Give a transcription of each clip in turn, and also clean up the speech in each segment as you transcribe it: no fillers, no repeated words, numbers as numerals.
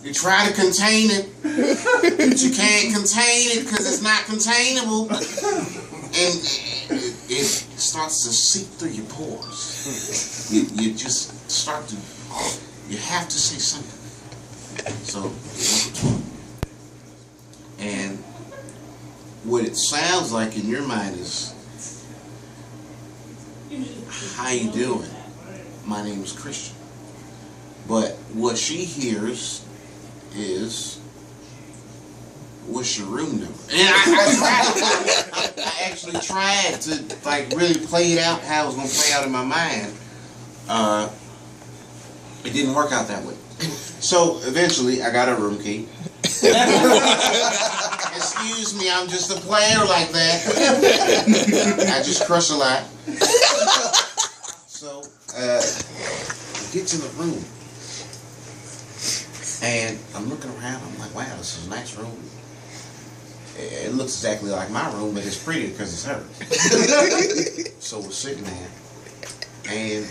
You try to contain it, but you can't contain it because it's not containable. And it starts to seep through your pores. You just start to, you have to say something. So, and what it sounds like in your mind is, how you doing? My name is Christian. But what she hears is, what's your room number? And I actually tried to like really play it out how it was going to play out in my mind. It didn't work out that way. So eventually I got a room key. Excuse me, I'm just a player like that. I just crush a lot. So I get to the room and I'm looking around. I'm like, wow, this is a nice room. It looks exactly like my room, but it's prettier because it's hers. So we're sitting there and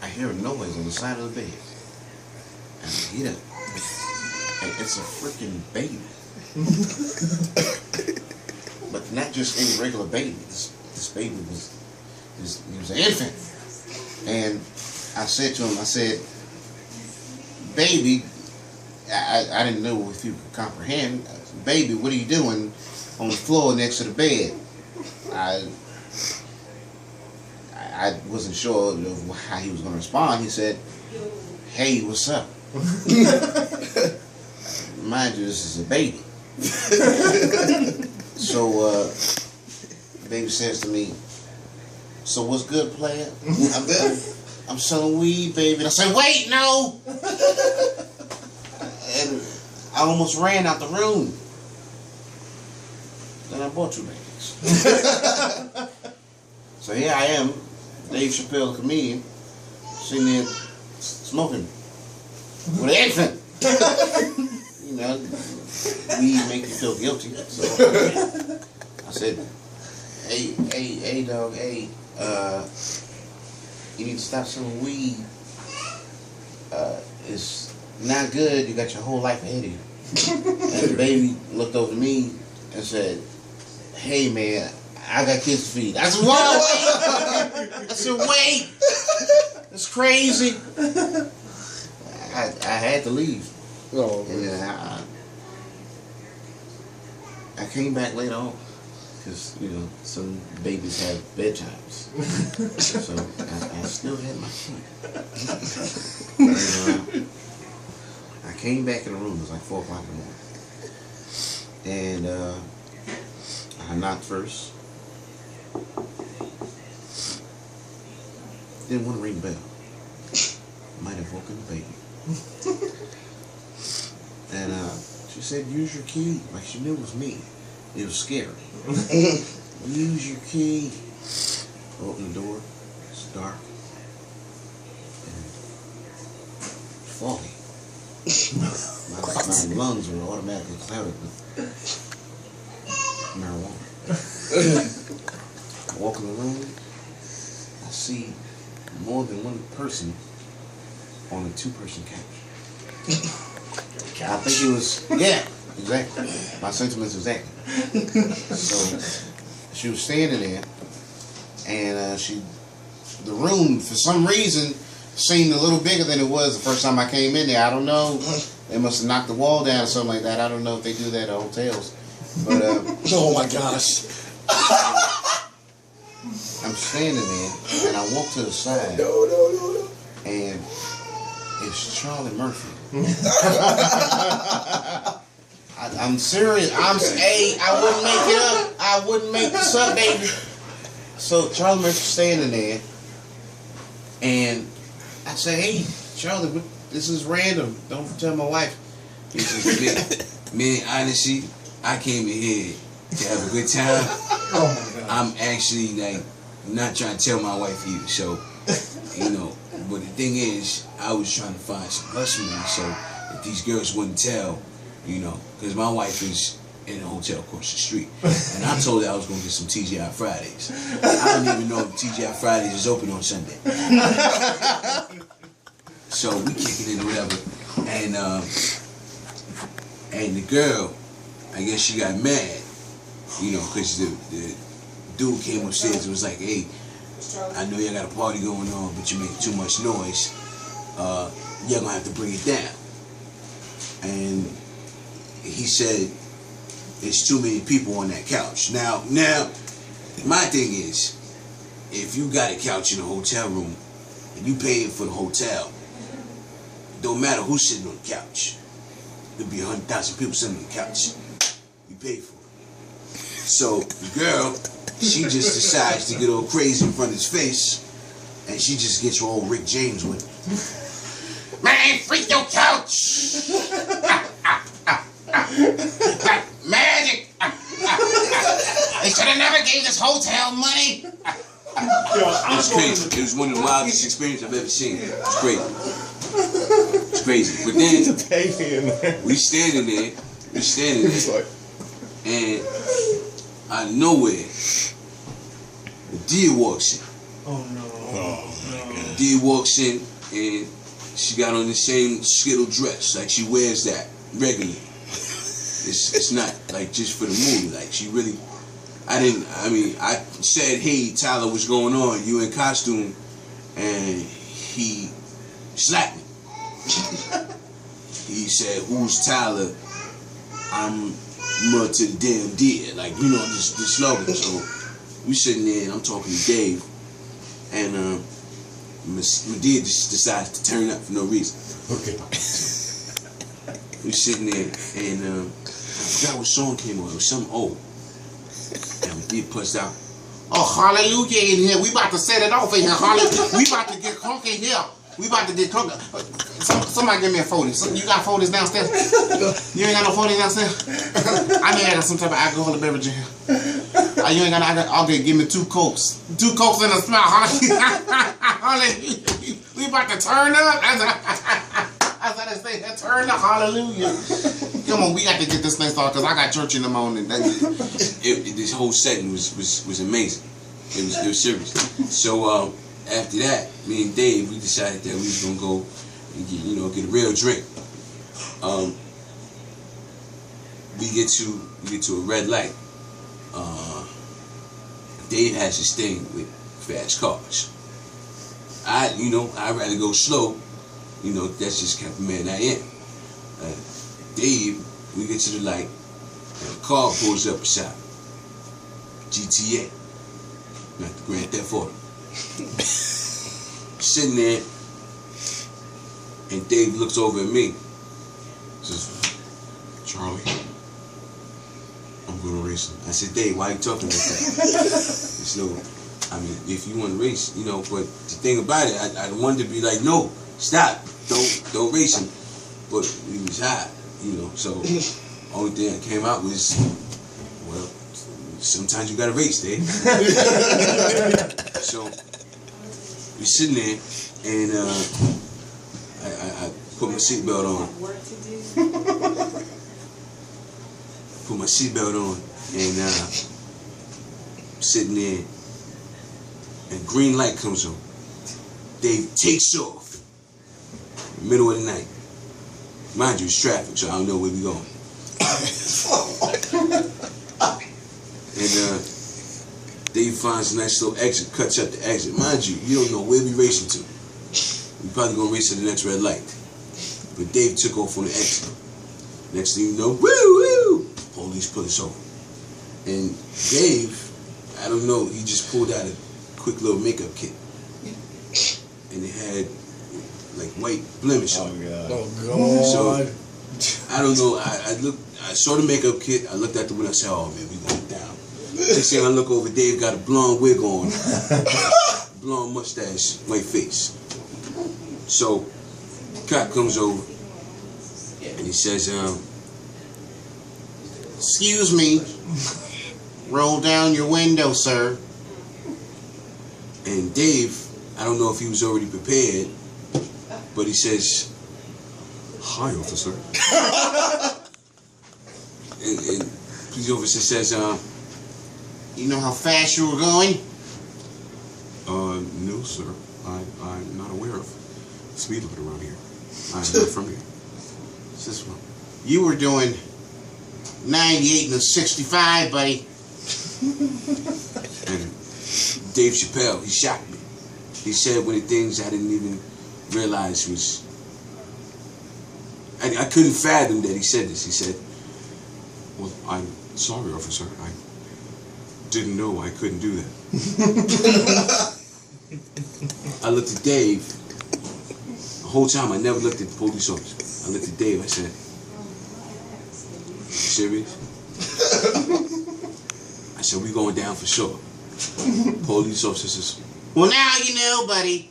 I hear a noise on the side of the bed. And I get up. And it's a freaking baby. But not just any regular baby. This baby was an infant. And I said to him, I said, baby, I didn't know if you could comprehend. Baby, what are you doing on the floor next to the bed? I wasn't sure of how he was going to respond. He said, hey, what's up? Mind you, this is a baby. So the baby says to me, so what's good, player? I'm selling weed, baby. And I said, wait, no! And I almost ran out the room. Then I bought 2 bags. So here I am, Dave Chappelle, comedian, sitting there smoking with an infant. You know, weed make you feel guilty. So I said, hey, dog, hey, you need to stop selling weed. It's not good. You got your whole life ahead of you. And the baby looked over to me and said, hey, man, I got kids to feed. I said, whoa, wait. I said, wait. It's crazy. I had to leave. Oh, and then I came back later on. Because, you know, some babies have bedtimes. So I still had my key. And, I came back in the room. It was like 4 o'clock in the morning. And I knocked first. Didn't want to ring the bell. Might have woken the baby. And she said, use your key. Like she knew it was me. It was scary. Use your key. Open the door. It's dark. And foggy. My lungs were automatically clouded with marijuana. I walk in the room. I see more than one person on a 2-person couch. I think it was, yeah, exactly. My sentiments exactly. So she was standing there, and the room for some reason seemed a little bigger than it was the first time I came in there. I don't know. They must have knocked the wall down or something like that. I don't know if they do that at hotels. But oh my gosh. I'm standing there, and I walk to the side. No. And it's Charlie Murphy. I'm serious. I wouldn't make it up. I wouldn't make this up, baby. So Charlie Murphy's standing there, and I say, hey, Charlie, this is random. Don't tell my wife. He says, man, honestly, I came in here to have a good time. Oh my God. I'm actually like not trying to tell my wife either. So, you know, but the thing is, I was trying to find some hustling so that these girls wouldn't tell, you know, because my wife is in a hotel across the street. And I told her I was going to get some TGI Fridays. I don't even know if TGI Fridays is open on Sunday. So we kicking in or whatever. And the girl, I guess she got mad, you know, because the dude came upstairs and was like, hey, I know y'all got a party going on, but you make too much noise. Y'all gonna have to bring it down. And he said, there's too many people on that couch. Now, my thing is, if you got a couch in a hotel room and you paying for the hotel, it don't matter who's sitting on the couch. There'll be 100,000 people sitting on the couch. You pay for it. So the girl, she just decides to get all crazy in front of his face, and she just gets her old Rick James with it. Man, freak your couch! Like magic! They should have never gave this hotel money! It was crazy. It was one of the wildest experiences I've ever seen. It was crazy. It's crazy. But then we standing there, and out of nowhere, Madea walks in. Oh no. Madea walks in, and she got on the same Skittle dress, like she wears that regularly. It's not like just for the movie. Like she really, I said, hey Tyler, what's going on? You in costume? And he slapped me. He said, who's Tyler? I'm mud to the damn deer. Like, you know, this slogan. So we sitting there and I'm talking to Dave, and Madea just decides to turn up for no reason. Okay. We sitting there and I forgot what song came on. It was something old. And Madea puts out, oh, hallelujah in here. We about to set it off in here. Hallelujah. We about to get crunk in here. We about to get crunk. Somebody give me a 40. You got 40s downstairs? You ain't got no 40s downstairs? I mean, I got some type of alcoholic beverage in here. You ain't got okay, give me 2 Cokes. 2 Cokes in a smile. Hallelujah. We about to turn up. That's what I say. Turn up. Hallelujah. Come on, we got to get this thing started because I got church in the morning. This whole setting was amazing. It was serious. So after that, me and Dave, we decided that we was gonna go and get a real drink. We get to a red light. Dave has this thing with fast cars. I'd rather go slow. That's just kind of man I am. Dave, we get to the light, and a car pulls up beside me. GTA, not the Grand Theft Auto. Sitting there, and Dave looks over at me. Says, Charlie, I'm gonna race him. I said, Dave, why are you talking like that? It's no, if you want to race, but the thing about it, I wanted to be like, no, stop, don't race him. But he was high, so only thing that came out was, well, sometimes you gotta race, Dave. So we sitting there, and I put my seatbelt on. Put my seatbelt on, and sitting there, and green light comes on. Dave takes off, middle of the night. Mind you, it's traffic, so I don't know where we going. And Dave finds a nice little exit, cuts up the exit. Mind you, you don't know where we racing to. We probably gonna race to the next red light. But Dave took off on the exit. Next thing you know, woo woo, police pull us over. And Dave, I don't know, he just pulled out a quick little makeup kit, and it had like white blemish on it. Oh God! So I don't know. I saw the makeup kit. I looked at the window. I said, "Oh man, we going down." Next thing I look over, Dave got a blonde wig on, blonde mustache, white face. So cop comes over and he says, "Excuse me, roll down your window, sir." And Dave, I don't know if he was already prepared, but he says, "Hi, officer." and police officer says, "You know how fast you were going?" No, sir. I'm not aware of speed limit around here. I'm not from here. says, well, you were doing 98 and 65, buddy. And Dave Chappelle, he shocked me. He said one of the things I didn't even realize was, I couldn't fathom that he said this. He said, well, I'm sorry, officer. I didn't know I couldn't do that. I looked at Dave. The whole time I never looked at the police officer. I looked at Dave. I said, you serious? I said, we going down for sure. Police officer says, Well, now you know, buddy.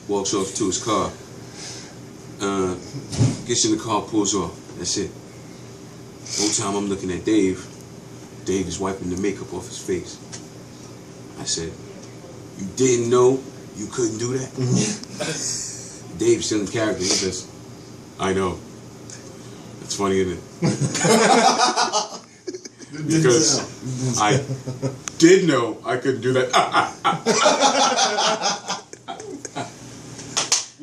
walks off to his car. Gets in the car, pulls off. That's it. The whole time I'm looking at Dave. Dave is wiping the makeup off his face. I said, you didn't know you couldn't do that? Dave's still in character. He says, I know. It's funny, isn't it? Because I did know I couldn't do that.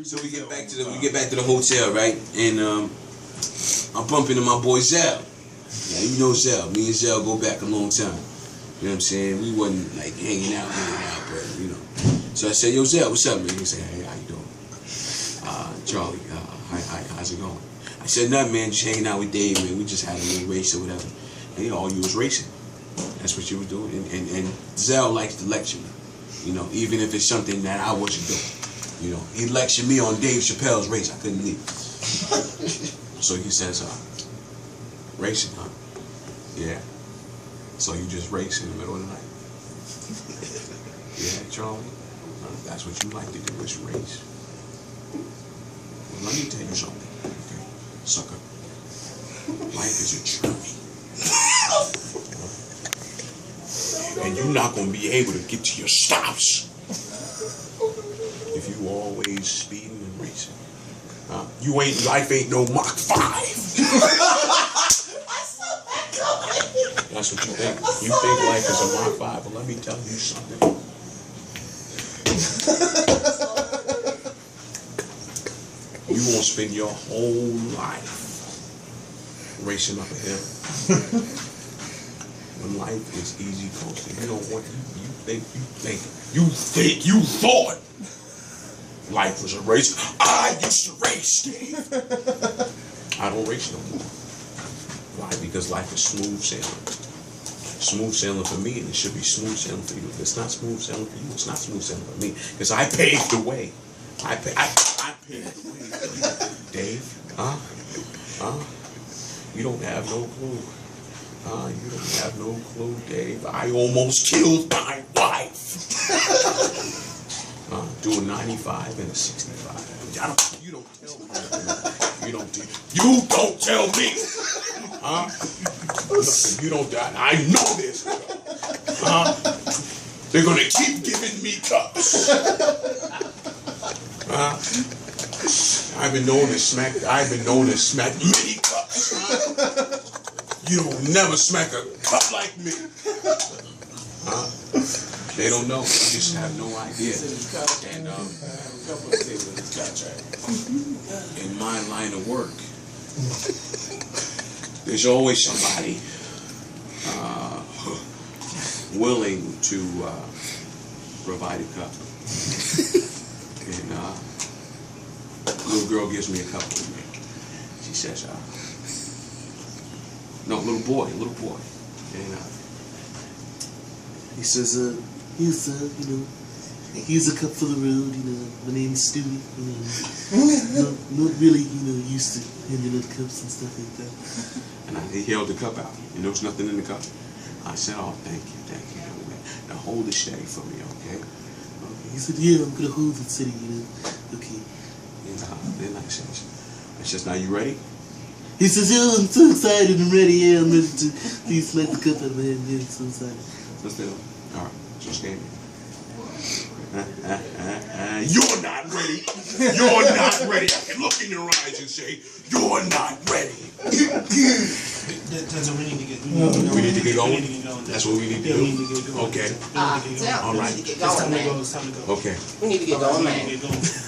So we get back to the hotel, right? And I'm bumping into my boy Zell. Yeah, you know Zell. Me and Zell go back a long time. You know what I'm saying? We wasn't like hanging out, but you know. So I said, yo Zell, what's up, man? He said, hey, how you doing? Charlie, how's it going? I said, nothing, man, just hanging out with Dave, man. We just had a little race or whatever. And all you was racing. That's what you was doing. And Zell likes to lecture me. You know, even if it's something that I wasn't doing. You know, he lectured me on Dave Chappelle's race. I couldn't believe it. So he says, racing, huh? Yeah. So you just race in the middle of the night? Yeah, Charlie. That's what you like to do, is race. Well, let me tell you something, okay, sucker. Life is a journey. And you're not going to be able to get to your stops if you always speeding and racing. Life ain't no Mach 5. That's what you think. You think life is a Mach 5, but let me tell you something. You won't spend your whole life racing up a hill. When life is easy coasting, you don't want you thought life was a race. I used to race, Steve. I don't race no more. Why? Because life is smooth sailing. Smooth sailing for me, and it should be smooth sailing for you. If it's not smooth sailing for you, it's not smooth sailing for me. Because I paved the way. I paved the way. Dave, you don't have no clue. You don't have no clue, Dave. I almost killed my wife. Doing 95 and a 65. You don't tell me. You don't tell me. You don't die. I know this. They're gonna keep giving me cups. I've been known to smack many cups. You don't never smack a cup like me. They don't know. They just have no idea. And in my line of work, there's always somebody willing to provide a cup. And little girl gives me a cup of me. She says, no, little boy. And he says, here's here's a cup for the road, my name's Stewie, not really, used to handing out cups and stuff like that. And he held the cup out. There's nothing in the cup. I said, oh, thank you. Now hold it steady for me, okay? He said, yeah, I'm going to hold it steady, okay. And then I says, now you ready? He says, yeah, I'm so excited and ready, yeah, I'm ready to please smack the cup out of my hand, yeah, I'm so excited. Let's do it. All right, just gave me. You're not ready. You're not ready. I can look in your eyes and say, you're not ready. Denzel, we need to get going. That's what we need to do. Okay. All right. It's time to go. Okay. We need to get going, man.